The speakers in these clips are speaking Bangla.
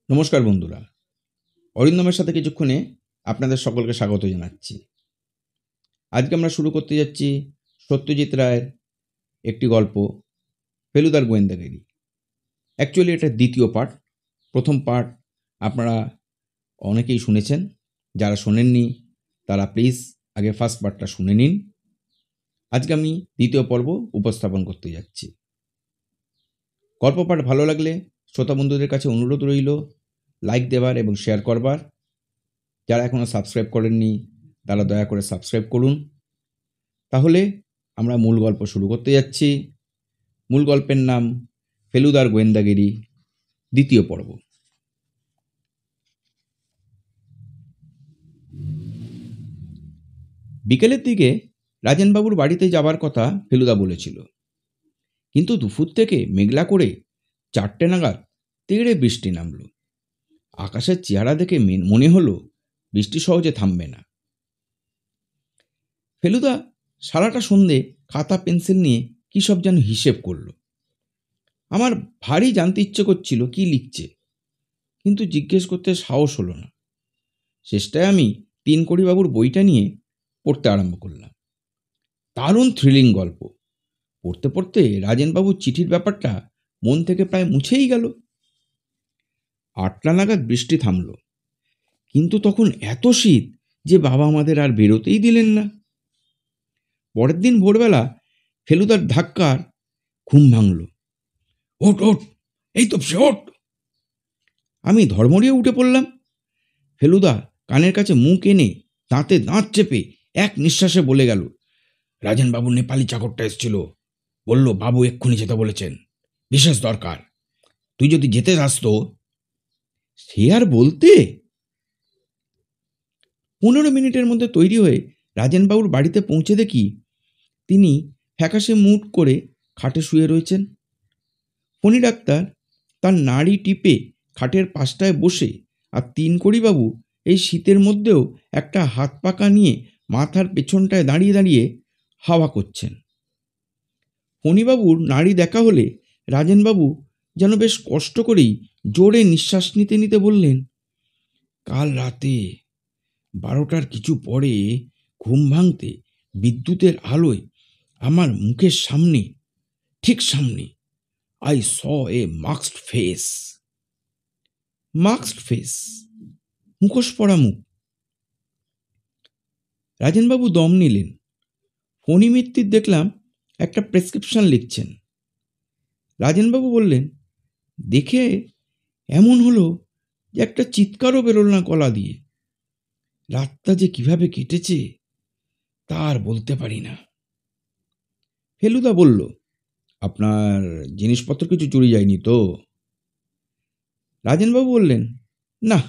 নমস্কার বন্ধুরা, অরিন্দমের সাথে কিছুক্ষণে আপনাদের সকলকে স্বাগত জানাচ্ছি। আজকে আমরা শুরু করতে যাচ্ছি সত্যজিৎ রায়ের একটি গল্প, ফেলুদার গোয়েন্দাগিরি। অ্যাকচুয়ালি এটা দ্বিতীয় পার্ট। প্রথম পার্ট আপনারা অনেকেই শুনেছেন। যারা শোনেননি তারা প্লিজ আগে ফার্স্ট পার্টটা শুনে নিন। আজকে আমি দ্বিতীয় পর্ব উপস্থাপন করতে যাচ্ছি। গল্প পাঠ ভালো লাগলে শ্রোতা বন্ধুদের কাছে অনুরোধ রইল লাইক দেওয়ার এবং শেয়ার করবার। যারা এখনও সাবস্ক্রাইব করেননি তারা দয়া করে সাবস্ক্রাইব করুন। তাহলে আমরা মূল গল্প শুরু করতে যাচ্ছি। মূল গল্পের নাম ফেলুদার গোয়েন্দাগিরি, দ্বিতীয় পর্ব। বিকেলের দিকে রাজেনবাবুর বাড়িতে যাবার কথা ফেলুদা বলেছিল, কিন্তু দুপুর থেকে মেঘলা করে 4টে নাগাদ তেড়ে বৃষ্টি নামল। আকাশের চেহারা দেখে মনে হলো বৃষ্টি সহজে থামবে না। ফেলুদা সারাটা সন্ধে খাতা পেন্সিল নিয়ে কী সব যেন হিসেব করল। আমার ভারী জানতে ইচ্ছে করছিল কি লিখছে, কিন্তু জিজ্ঞেস করতে সাহস হলো না। শেষটায় আমি তিনকড়িবাবুর বইটা নিয়ে পড়তে আরম্ভ করলাম। দারুণ থ্রিলিং গল্প। পড়তে পড়তে রাজেনবাবুর চিঠির ব্যাপারটা মন থেকে প্রায় মুছেই গেল। 8টা নাগাদ বৃষ্টি থামল, কিন্তু তখন এত শীত যে বাবা আমাদের আর বেরোতেই দিলেন না। পরের দিন ভোরবেলা ফেলুদার ধাক্কার ঘুম ভাঙল। ওঠ ওঠ, এই তো সে ওঠ। আমি ধর্মড়িয়ে উঠে পড়লাম। ফেলুদা কানের কাছে মুখ এনে দাঁতে দাঁত চেপে এক নিঃশ্বাসে বলে গেল, রাজেনবাবু নেপালি চাকরটা এসেছিল, বলল বাবু এক্ষুনি যেতে বলেছেন, বিশেষ দরকার, তুই যদি যেতে চাস তো। সে আর বলতে। 15 মিনিটের মধ্যে তৈরি হয়ে রাজেনবাবুর বাড়িতে পৌঁছে দেখি তিনি ফ্যাকাশে মুখ করে খাটে শুয়ে রয়েছেন। ফণি ডাক্তার তার নাড়ি টিপে খাটের পাশটায় বসে, আর তিনকড়িবাবু এই শীতের মধ্যেও একটা হাত পাকা নিয়ে মাথার পেছনটায় দাঁড়িয়ে দাঁড়িয়ে হাওয়া করছেন। ফণিবাবুর নাড়ি দেখা হলে রাজেনবাবু যেন বেশ কষ্ট করেই জোরে নিঃশ্বাস নিতে নিতে বললেন, কাল রাতে 12টার কিছু পরে ঘুম ভাঙতে বিদ্যুতের আলোয় আমার মুখের সামনে, ঠিক সামনে, I saw a masked face. Masked face, মুখোশ পরা মুখ। রাজেনবাবু দম নিলেন। ফণি মিত্তির দেখলাম একটা প্রেসক্রিপশন লিখছেন। রাজেনবাবু বললেন, দেখে এমন হলো যে একটা চিৎকারও বেরোল না গলা দিয়ে। রাতটা যে কিভাবে কেটেছে তা আর বলতে পারি না। ফেলুদা বলল, আপনার জিনিসপত্র কিছু চুরি যায়নি তো? রাজেনবাবু বললেন, না,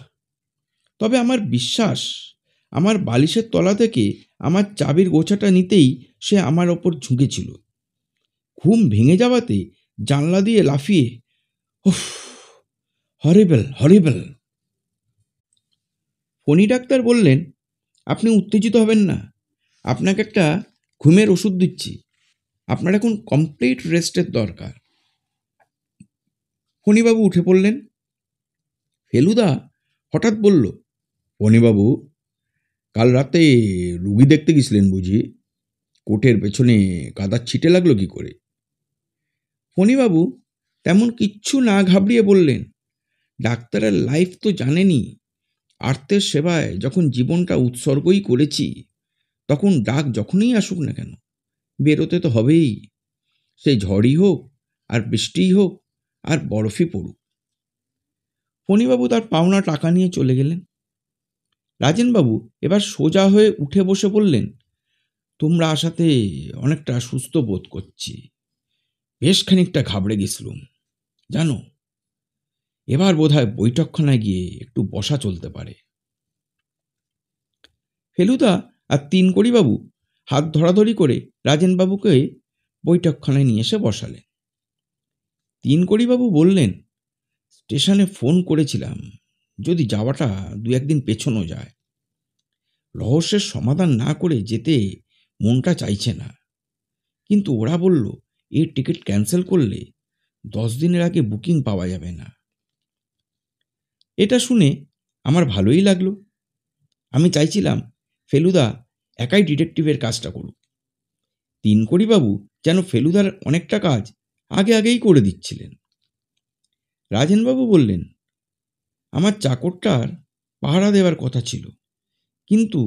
তবে আমার বিশ্বাস আমার বালিশের তলা থেকে আমার চাবির গোছাটা নিতেই সে আমার ওপর ঝুঁকেছিল। ঘুম ভেঙে যাওয়াতে জানলা দিয়ে লাফিয়ে, উফ, হরিবল হরিবল। ফণি ডাক্তার বললেন, আপনি উত্তেজিত হবেন না, আপনাকে একটা ঘুমের ওষুধ দিচ্ছি, আপনার এখন কমপ্লিট রেস্টের দরকার। ফণিবাবু উঠে পড়লেন। ফেলুদা হঠাৎ বলল, ফণিবাবু, কাল রাতে রুগী দেখতে গেছিলেন বুঝি? কোটের পেছনে কাদার ছিটে লাগলো কি করে? ফণিবাবু তেমন কিচ্ছু না ঘাবড়িয়ে বললেন, ডাক্তারের লাইফ তো জানেনি, আর্তের সেবায় যখন জীবনটা উৎসর্গই করেছি, তখন ডাক যখনই আসুক না কেন বেরোতে তো হবেই, সেই ঝড়ই হোক আর বৃষ্টিই হোক আর বরফই পড়ুক। ফণিবাবু তার পাওনা টাকা নিয়ে চলে গেলেন। রাজেনবাবু এবার সোজা হয়ে উঠে বসে বললেন, তোমরা আসাতে অনেকটা সুস্থ বোধ করছি, বেশ খানিকটা ঘাবড়ে গেছিলুম জানো। এবার বোধহয় বৈঠকখানায় গিয়ে একটু বসা চলতে পারে। ফেলুদা আর তিনকড়িবাবু হাত ধরাধরি করে রাজেনবাবুকে বৈঠকখানায় নিয়ে এসে বসালেন। তিনকড়িবাবু বললেন, স্টেশনে ফোন করেছিলাম, যদি যাওয়াটা 2-1 দিন পেছনো যায়। রহস্যের সমাধান না করে যেতে মনটা চাইছে না, কিন্তু ওরা বলল এর টিকিট ক্যান্সেল করলে 10 দিনের আগে বুকিং পাওয়া যাবে না। এটা শুনে আমার ভালোই লাগলো। আমি চাইছিলাম ফেলুদা একাই ডিটেকটিভের কাজটা করুক। তিনকড়িবাবু যেন ফেলুদার অনেকটা কাজ আগেই করে দিচ্ছিলেন। রাজেনবাবু বললেন, আমার চাকরটার পাহারা দেওয়ার কথা ছিল, কিন্তু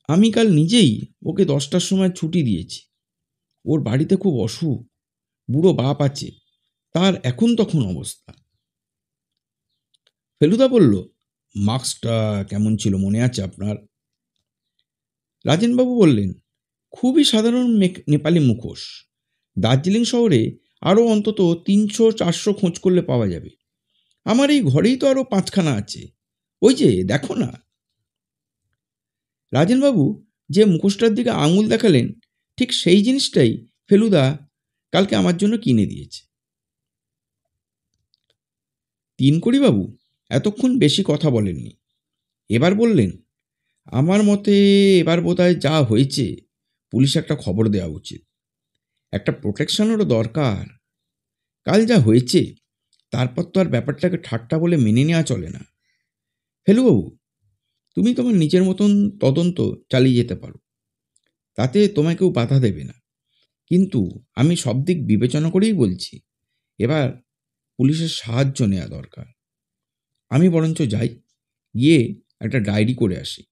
আমি কাল নিজেই ওকে 10টার সময় ছুটি দিয়েছি। ওর বাড়িতে খুব অসুখ, বুড়ো বাপ আছে, তার এখন তখন অবস্থা। ফেলুদা বলল, মাস্কটা কেমন ছিল মনে আছে আপনার? রাজেনবাবু বললেন, খুবই সাধারণ নেপালি মুখোশ। দার্জিলিং শহরে আরও অন্তত 300-400 খোঁজ করলে পাওয়া যাবে। আমার এই ঘরেই তো আরও 5খানা আছে, ওই যে দেখো না। রাজেনবাবু যে মুখোশটার দিকে আঙুল দেখালেন, ঠিক সেই জিনিসটাই ফেলুদা কালকে আমার জন্য কিনে দিয়েছে। তিনকড়িবাবু এতক্ষণ বেশি কথা বলেননি। এবার বললেন, আমার মতে এবার বোধহয় যা হয়েছে পুলিশ একটা খবর দেওয়া উচিত। একটা প্রোটেকশনেরও দরকার। কাল যা হয়েছে তারপর তো আর ব্যাপারটাকে ঠাট্টা বলে মেনে নেওয়া চলে না। ফেলুবাবু, তুমি তোমার নিজের মতন তদন্ত চালিয়ে যেতে পারো, তাতে তোমায় কেউ বাধা দেবে না। কিন্তু আমি সব দিক বিবেচনা করেই বলছি, এবার পুলিশের সাহায্য নেওয়া দরকার। আমি বরঞ্চ যাই, গিয়ে একটা ডায়েরি করে আসি।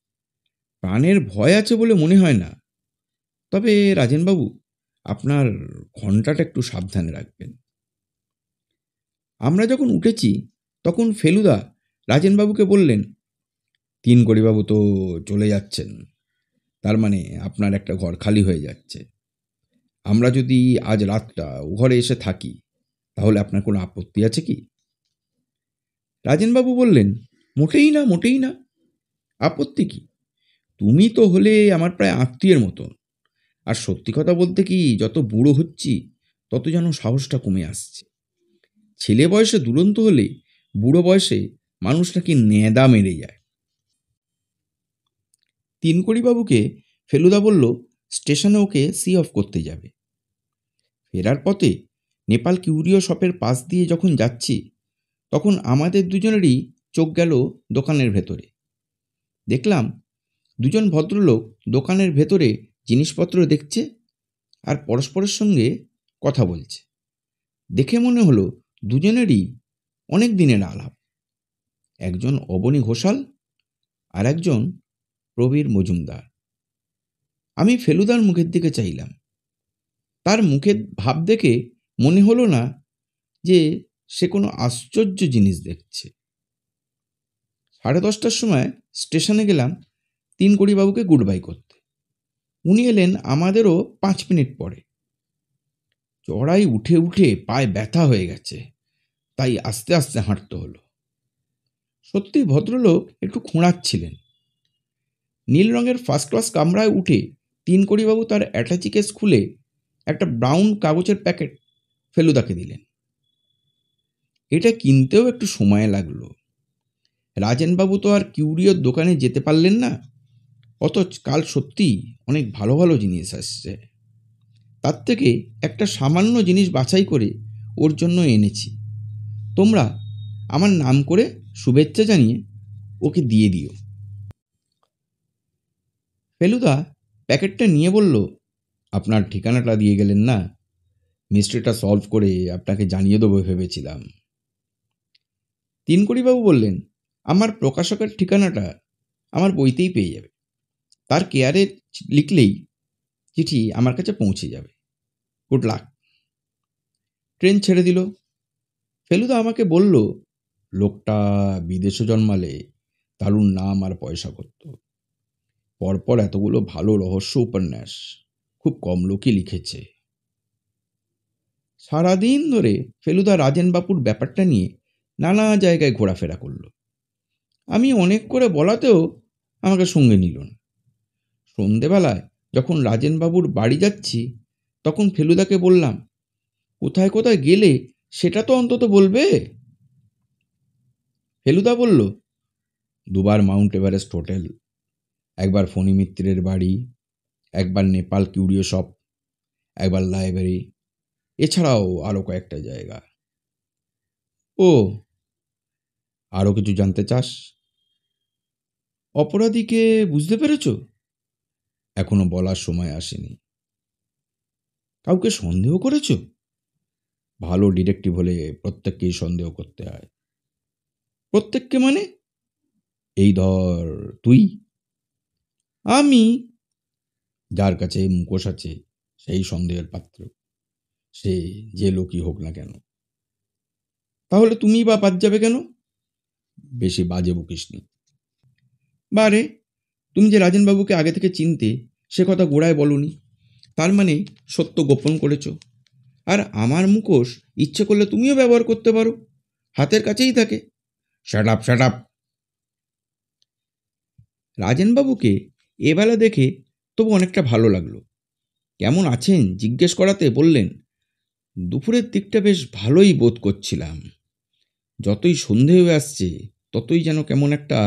প্রাণের ভয় আছে বলে মনে হয় না, তবে রাজেনবাবু আপনার ঘণ্টাটা একটু সাবধানে রাখবেন। আমরা যখন উঠেছি তখন ফেলুদা রাজেনবাবুকে বললেন, তিনকড়িবাবু তো চলে যাচ্ছেন, তার মানে আপনার একটা ঘর খালি হয়ে যাচ্ছে। আমরা যদি আজ রাতটা ও ঘরে এসে থাকি, তাহলে আপনার কোনো আপত্তি আছে কি? রাজেনবাবু বললেন, মোটেই না। আপত্তি কি? তুমি তো হলে আমার প্রায় আত্মীয়ের মতন। আর সত্যি কথা বলতে কি, যত বুড়ো হচ্ছি তত যেন সাহসটা কমে আসছে। ছেলে বয়সে দুরন্ত হলে বুড়ো বয়সে মানুষ নাকি নেদা মেরে যায়। তিনকড়িবাবুকে ফেলুদা বলল, স্টেশনে ওকে সি অফ করতে যাবে। ফেরার পথে নেপাল কিউরিও শপের পাশ দিয়ে যখন যাচ্ছি, তখন আমাদের দুজনেরই চোখ গেল দোকানের ভেতরে। দেখলাম দুজন ভদ্রলোক দোকানের ভেতরে জিনিসপত্র দেখছে আর পরস্পরের সঙ্গে কথা বলছে। দেখে মনে হলো দুজনেরই অনেক দিনের আলাপ। একজন অবনী ঘোষাল আর একজন প্রবীর মজুমদার। আমি ফেলুদার মুখের দিকে চাইলাম। তার মুখের ভাব দেখে মনে হলো না যে সে কোনো আশ্চর্য জিনিস দেখছে। 10:30টার সময় স্টেশনে গেলাম তিনকড়িবাবুকে গুড বাই করতে। উনি এলেন আমাদেরও 5 মিনিট পরে। চড়াই উঠে পায়ে ব্যথা হয়ে গেছে, তাই আস্তে আস্তে হাঁটতে হলো। সত্যি ভদ্রলোক একটু খোঁড়াচ্ছিলেন। নীল রঙের ফার্স্ট ক্লাস কামরায় উঠে তিনকড়িবাবু তার অ্যাটাচি কেস খুলে একটা ব্রাউন কাগজের প্যাকেট ফেলুদাকে দিলেন। এটা কিনতেও একটু সময় লাগলো। রাজেনবাবু তো আর কিউরিওর দোকানে যেতে পারলেন না, অথচ কাল সত্যিই অনেক ভালো ভালো জিনিস আসছে। তার থেকে একটা সামান্য জিনিস বাছাই করে ওর জন্য এনেছি। তোমরা আমার নাম করে শুভেচ্ছা জানিয়ে ওকে দিয়ে দিও। ফেলুদা প্যাকেটটা নিয়ে বলল, আপনার ঠিকানাটা দিয়ে গেলেন না, মিস্ট্রিটা সলভ করে আপনাকে জানিয়ে দেবো ভেবেছিলাম। তিনকড়িবাবু বললেন, আমার প্রকাশকের ঠিকানাটা আমার বইতেই পেয়ে যাবে। তার কেয়ারে লিখলেই চিঠি আমার কাছে পৌঁছে যাবে। Good luck. ট্রেন ছেড়ে দিল। ফেলুদা আমাকে বলল, লোকটা বিদেশে জন্মালে দারুণ নাম আর পয়সা করত। পরপর এতগুলো ভালো রহস্য উপন্যাস খুব কম লোকই লিখেছে। সারাদিন ধরে ফেলুদা রাজেনবাবুর ব্যাপারটা নিয়ে নানা জায়গায় ঘোরাফেরা করল। আমি অনেক করে বলাতেও আমাকে সঙ্গে নিল না। সন্ধেবেলায় যখন রাজেনবাবুর বাড়ি যাচ্ছি, তখন ফেলুদাকে বললাম, কোথায় কোথায় গেলে সেটা তো অন্তত বলবে। ফেলুদা বলল, 2বার মাউন্ট এভারেস্ট হোটেল, একবার ফণী মিত্রের বাড়ি, একবার নেপাল কিউরিও শপ, একবার লাইব্রেরি, এছাড়াও আরও কয়েকটা জায়গা। ও, আরও কিছু জানতে চাস? অপরাধীকে বুঝতে পেরেছ? এখনো বলার সময় আসেনি। কাউকে সন্দেহ করেছ? ভালো ডিটেকটিভ হলে প্রত্যেককেই সন্দেহ করতে হয়। প্রত্যেককে মানে? এই ধর তুই। আমি? যার কাছে মুখোশ আছে সেই সন্দেহের পাত্র, সে যে লোকই হোক না কেন। তাহলে তুমি বা বাদ যাবে কেন? বেশি বাজে বকিসনি। বারে, তুমি যে রাজেনবাবুকে আগে থেকে চিনতে সে কথা গোড়ায় বলনি, তার মানে সত্য গোপন করেছ। আর আমার মুখোশ ইচ্ছে করলে তুমিও ব্যবহার করতে পারো, হাতের কাছেই থাকে। Shut up, shut up. রাজেনবাবুকে এবেলা দেখে তবু অনেকটা ভালো লাগলো। কেমন আছেন জিজ্ঞেস করাতে বললেন, দুপুরের দিকটা বেশ ভালোই বোধ করছিলাম। যতই সন্ধে হয়ে আসছে ততই যেন কেমন একটা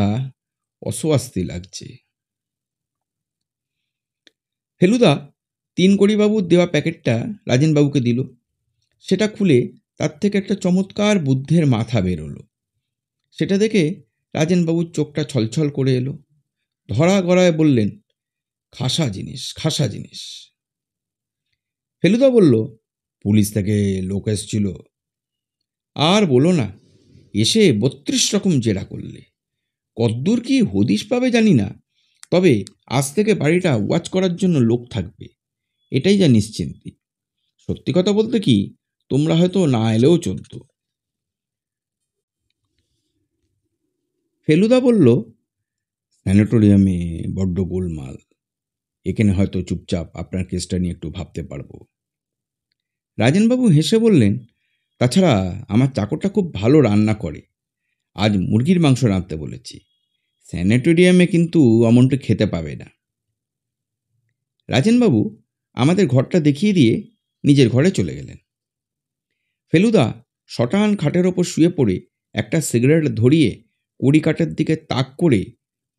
অস্বস্তি লাগছে। ফেলুদা তিনকড়িবাবুর দেওয়া প্যাকেটটা রাজেনবাবুকে দিল। সেটা খুলে তার থেকে একটা চমৎকার বুদ্ধের মাথা বেরোলো। সেটা দেখে রাজেনবাবুর চোখটা ছলছল করে এলো। ধরা গড়ায় বললেন, খাসা জিনিস, খাসা জিনিস। ফেলুদা বলল, পুলিশ থেকে লোক এসছিল। আর বলো না, এসে ৩২ রকম জেরা করলে। কদ্দূর কি হদিশ পাবে জানি না, তবে আজ থেকে বাড়িটা ওয়াচ করার জন্য লোক থাকবে, এটাই যা নিশ্চিন্তি। সত্যি কথা বলতে কি, তোমরা হয়তো না এলেও চলত। ফেলুদা বলল, স্যানিটোরিয়ামে বড্ড গোলমাল, এখানে হয়তো চুপচাপ আপনার কেসটা নিয়ে একটু ভাবতে পারবো। রাজেনবাবু হেসে বললেন, তাছাড়া আমার চাকরটা খুব ভালো রান্না করে, আজ মুরগির মাংস রাঁধতে বলেছি। স্যানিটোরিয়ামে কিন্তু অমনটা খেতে পাবে না। রাজেনবাবু আমাদের ঘরটা দেখিয়ে দিয়ে নিজের ঘরে চলে গেলেন। ফেলুদা শটান খাটের ওপর শুয়ে পড়ে একটা সিগারেট ধরিয়ে কড়িকাঠের দিকে তাক করে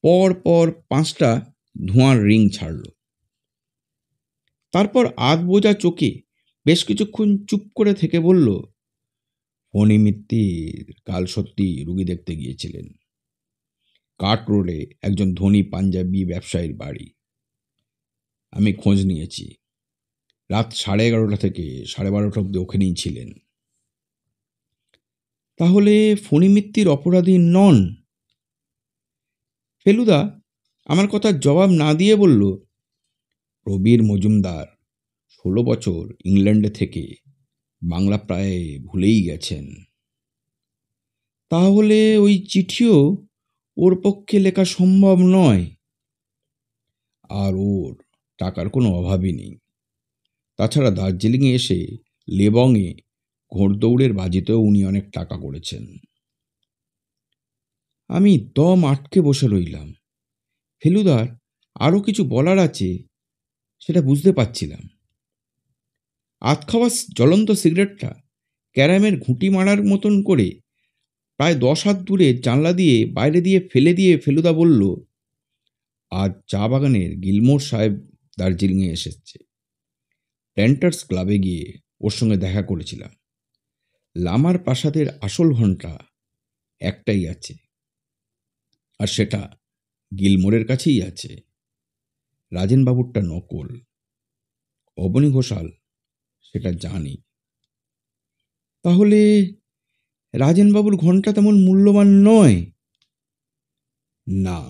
পর পর 5টা ধোঁয়ার রিং ছাড়ল। তারপর আধ বোঝা চোখে বেশ কিছুক্ষণ চুপ করে থেকে বলল, ফণী মিত্তির কাল সত্যি রুগী দেখতে গিয়েছিলেন। কাট রোডে একজন ধনী পাঞ্জাবি ব্যবসায়ীর বাড়ি। আমি খোঁজ নিয়েছি, রাত 11:30 থেকে 12:30 অব্দি ওখানেই ছিলেন। তাহলে ফণী মিত্তির অপরাধী নন? ফেলুদা আমার কথার জবাব না দিয়ে বলল, প্রবীর মজুমদার 16 বছর ইংল্যান্ডে থেকে বাংলা প্রায় ভুলেই গেছেন। তাহলে ওই চিঠিও ওর পক্ষে লেখা সম্ভব নয়। আর ওর টাকার কোনো অভাবই নেই। তাছাড়া দার্জিলিংয়ে এসে লেবংয়ে ঘোড়দৌড়ের বাজিতেও উনি অনেক টাকা করেছেন। আমি দম আটকে বসে রইলাম। ফেলুদার আরও কিছু বলার আছে, সেটা বুঝতে পারছিলাম। আধখাওয়া জ্বলন্ত সিগারেটটা ক্যারামের ঘুঁটি মারার মতন করে প্রায় 10 হাত দূরে জানলা দিয়ে বাইরে দিয়ে ফেলে দিয়ে ফেলুদা বলল, আজ চা বাগানের গিলমোর সাহেব দার্জিলিংয়ে এসেছে। প্ল্যান্টার্স ক্লাবে গিয়ে ওর সঙ্গে দেখা করেছিলাম। লামার প্রাসাদের আসল ঘণ্টা একটাই আছে, আর সেটা গিলমোরের কাছেই আছে। রাজেনবাবুরটা নকল। অবনী ঘোষাল সেটা জানি। তাহলে রাজেনবাবুর ঘণ্টা তেমন মূল্যবান নয়? না।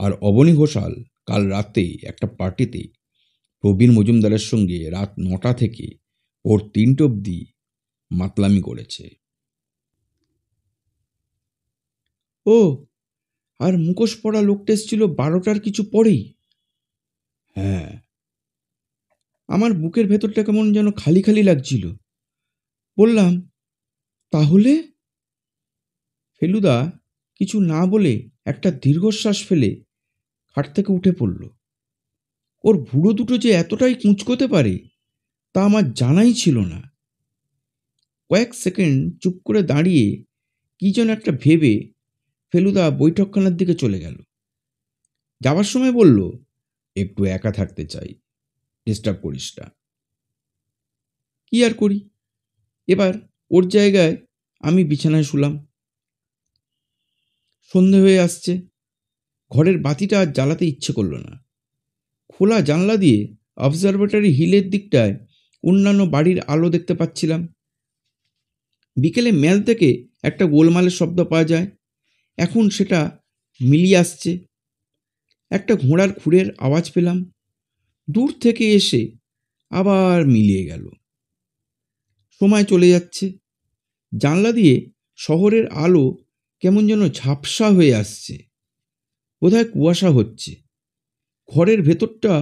আর অবনী ঘোষাল কাল রাতে একটা পার্টিতে প্রবীর মজুমদারের সঙ্গে রাত 9টা থেকে ওর 3টে অবধি মাতলামি করেছে। ও, আর মুখোশ পরা লোকটা এসেছিল 12টার কিছু পরেই? হ্যাঁ। আমার বুকের ভেতরটা কেমন যেন খালি খালি লাগছিল। বললাম, তাহলে? ফেলুদা কিছু না বলে একটা দীর্ঘশ্বাস ফেলে খাট থেকে উঠে পড়ল। ওর ভুড়ো দুটো যে এতটাই কুঁচকোতে পারে তা আমার জানাই ছিল না। কয়েক সেকেন্ড চুপ করে দাঁড়িয়ে কি যেন একটা ভেবে ফেলুদা বৈঠকখানার দিকে চলে গেল। যাবার সময় বলল, একটু একা থাকতে চাই, ডিস্টার্ব করিস না। কি আর করি, এবার ওর জায়গায় আমি বিছানায় শুলাম। সন্ধে হয়ে আসছে, ঘরের বাতিটা আর জ্বালাতে ইচ্ছে করল না। খোলা জানলা দিয়ে অবজারভেটরি হিলের দিকটায় অন্যান্য বাড়ির আলো দেখতে পাচ্ছিলাম। বিকেলে মেল থেকে একটা গোলমালের শব্দ পাওয়া যায়, এখন সেটা মিলিয়ে আসছে। একটা ঘোড়ার খুরের আওয়াজ পেলাম, দূর থেকে এসে আবার মিলিয়ে গেল। সময় চলে যাচ্ছে, জানলা দিয়ে শহরের আলো কেমন যেন ঝাপসা হয়ে আসছে, বোধহয় কুয়াশা হচ্ছে। ঘরের ভেতরটা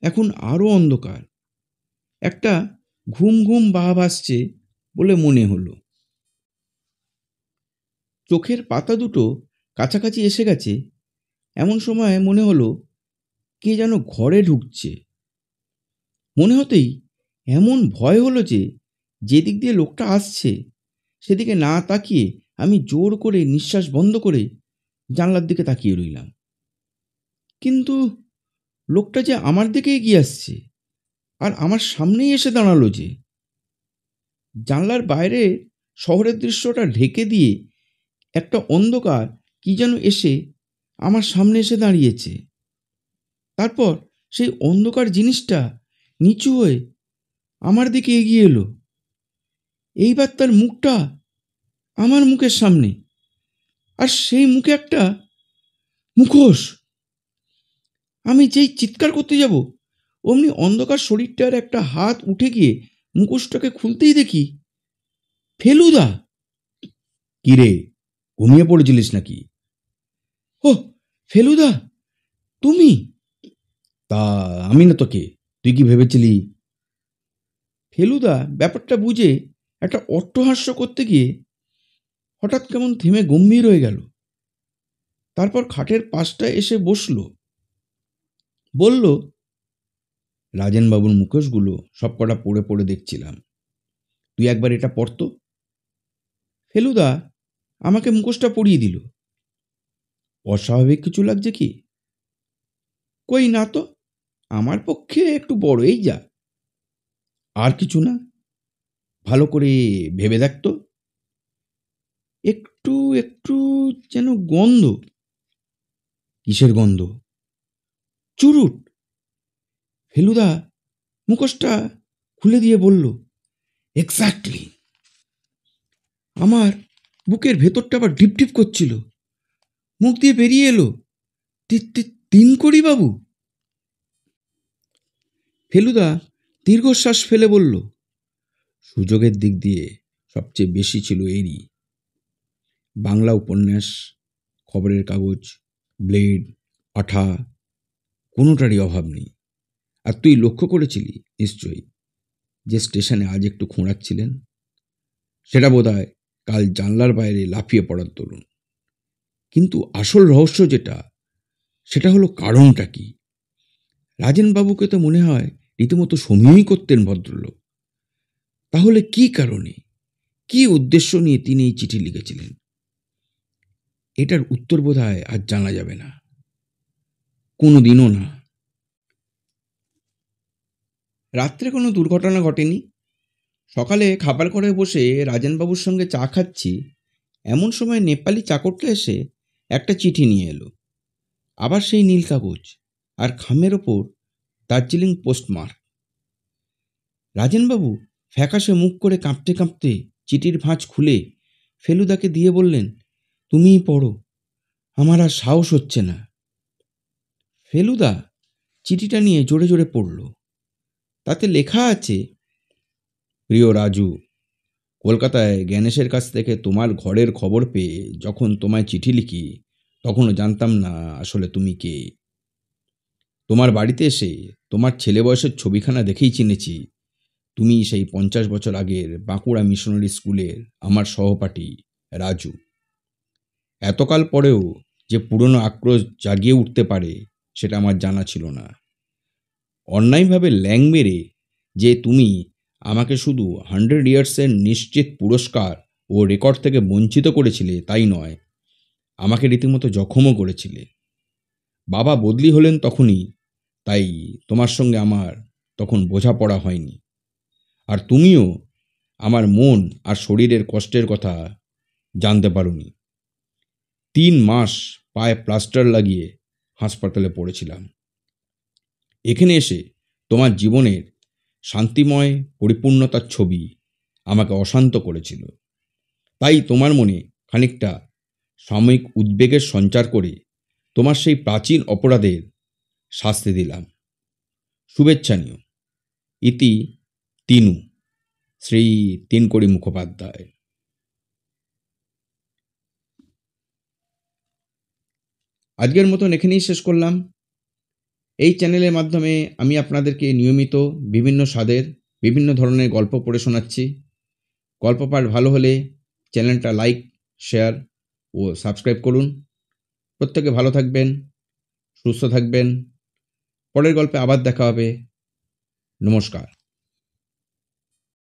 এখন আরও অন্ধকার, একটা ঘুম ঘুম ভাব আসছে বলে মনে হলো। চোখের পাতা দুটো কাছাকাছি এসে গেছে, এমন সময় মনে হলো কে যেন ঘরে ঢুকছে। মনে হতেই এমন ভয় হলো যে যেদিক দিয়ে লোকটা আসছে সেদিকে না তাকিয়ে আমি জোর করে নিঃশ্বাস বন্ধ করে জানলার দিকে তাকিয়ে রইলাম। কিন্তু লোকটা যে আমার দিকে এগিয়ে আসছে, আর আমার সামনেই এসে দাঁড়ালো যে। জানলার বাইরে শহরের দৃশ্যটা ঢেকে দিয়ে একটা অন্ধকার কি যেন এসে আমার সামনে এসে দাঁড়িয়েছে। তারপর সেই অন্ধকার জিনিসটা নিচু হয়ে আমার দিকে এগিয়ে এলো। এইবার তার মুখটা আমার মুখের সামনে, আর সেই মুখে একটা মুখোশ। আমি যেই চিৎকার করতে যাব অমনি অন্ধকার শরীরটার একটা হাত উঠে গিয়ে মুখোশটাকে খুলতেই দেখি ফেলুদা। কিরে, ঘুমিয়ে পড়েছিলিস নাকি? ও ফেলুদা, তুমি? তা আমি না তোকে, তুই কি ভেবেছিলি? ফেলুদা ব্যাপারটা বুঝে একটা অট্টহাস্য করতে গিয়ে হঠাৎ কেমন থেমে গম্ভীর হয়ে গেল। তারপর খাটের পাশটায় এসে বসল, বলল, রাজেনবাবুর মুখোশগুলো সবকটা পড়ে পড়ে দেখছিলাম, তুই একবার এটা পড়তো। ফেলুদা আমাকে মুখোশটা পরিয়ে দিল। অস্বাভাবিক কিছু লাগছে কি? কই না তো, আমার পক্ষে একটু বড়ই যা। আর কিছু না? ভালো করে ভেবে দেখতো। একটু একটু যেন গন্ধ। কিসের গন্ধ? চুরুট। ফেলুদা মুখোশটা খুলে দিয়ে বলল, এক্স্যাক্টলি। আমার বুকের ভেতরটা আবার ডিপ ডিপ করছিল, মুখ দিয়ে বেরিয়ে এলো, তিন করি বাবু। ফেলুদা দীর্ঘশ্বাস ফেলে বলল, সুযোগের দিক দিয়ে সবচেয়ে বেশি ছিল এরই। বাংলা উপন্যাস, খবরের কাগজ, ব্লেড, আঠা, কোনোটারই অভাব নেই। আর তুই লক্ষ্য করেছিলি নিশ্চয়ই যে স্টেশনে আজ একটু খোঁড়াচ্ছিলেন, সেটা বোধহয় কাল জানলার বাইরে লাফিয়ে পড়ার দরুন। কিন্তু আসল রহস্য যেটা, সেটা হলো কারণটা কি। রাজেনবাবুকে তো মনে হয় রীতিমতো সমীহই করতেন ভদ্রলোক। তাহলে কি কারণে, কি উদ্দেশ্য নিয়ে তিনি এই চিঠি লিখেছিলেন? এটার উত্তর বোধহয় আজ জানা যাবে না, কোনোদিনও না। রাত্রে কোনো দুর্ঘটনা ঘটেনি। সকালে খাবার ঘরে বসে রাজেনবাবুর সঙ্গে চা খাচ্ছি, এমন সময় নেপালি চাকরটা এসে একটা চিঠি নিয়ে এলো। আবার সেই নীল কাগজ, আর খামের ওপর দার্জিলিং পোস্টমার্ক। রাজেনবাবু ফ্যাকাশে মুখ করে কাঁপতে কাঁপতে চিঠির ভাঁজ খুলে ফেলুদাকে দিয়ে বললেন, তুমিই পড়ো, আমার আর সাহস হচ্ছে না। ফেলুদা চিঠিটা নিয়ে জোরে জোরে পড়ল। তাতে লেখা আছে, প্রিয় রাজু, কলকাতায় জ্ঞানেশের কাছ থেকে তোমার ঘরের খবর পেয়ে যখন তোমায় চিঠি লিখি, তখনও জানতাম না আসলে তুমি কে। তোমার বাড়িতে এসে তোমার ছেলে বয়সের ছবিখানা দেখেই চিনেছি তুমি সেই 50 বছর আগের বাঁকুড়া মিশনারি স্কুলের আমার সহপাঠী রাজু। এতকাল পরেও যে পুরনো আক্রোশ জাগিয়ে উঠতে পারে সেটা আমার জানা ছিল না। অন্যায়ভাবে ল্যাং মেরে যে তুমি আমাকে শুধু 100 ইয়ার্সের নিশ্চিত পুরস্কার ও রেকর্ড থেকে বঞ্চিত করেছিলে তাই নয়, আমাকে রীতিমতো জখমও করেছিলে। বাবা বদলি হলেন তখনই, তাই তোমার সঙ্গে আমার তখন বোঝাপড়া হয়নি। আর তুমিও আমার মন আর শরীরের কষ্টের কথা জানতে পারোনি। 3 মাস পায়ে প্লাস্টার লাগিয়ে হাসপাতালে পড়েছিলাম। এখানে এসে তোমার জীবনের শান্তিময় পরিপূর্ণতার ছবি আমাকে অশান্ত করেছিল। তাই তোমার মনে খানিকটা সাময়িক উদ্বেগের সঞ্চার করে তোমার সেই প্রাচীন অপরাধের শাস্তি দিলাম। শুভেচ্ছা নিও। ইতি তিনু, শ্রী তিনকড়ি মুখোপাধ্যায়। আজকের মতন এখানেই শেষ করলাম। এই চ্যানেলের মাধ্যমে আমি আপনাদেরকে নিয়মিত বিভিন্ন স্বাদের বিভিন্ন ধরনের গল্প পড়ে শোনাচ্ছি। গল্প পাঠ ভালো হলে চ্যানেলটা লাইক, শেয়ার ও সাবস্ক্রাইব করুন। প্রত্যেকে ভালো থাকবেন, সুস্থ থাকবেন। পরের গল্পে আবার দেখা হবে। নমস্কার।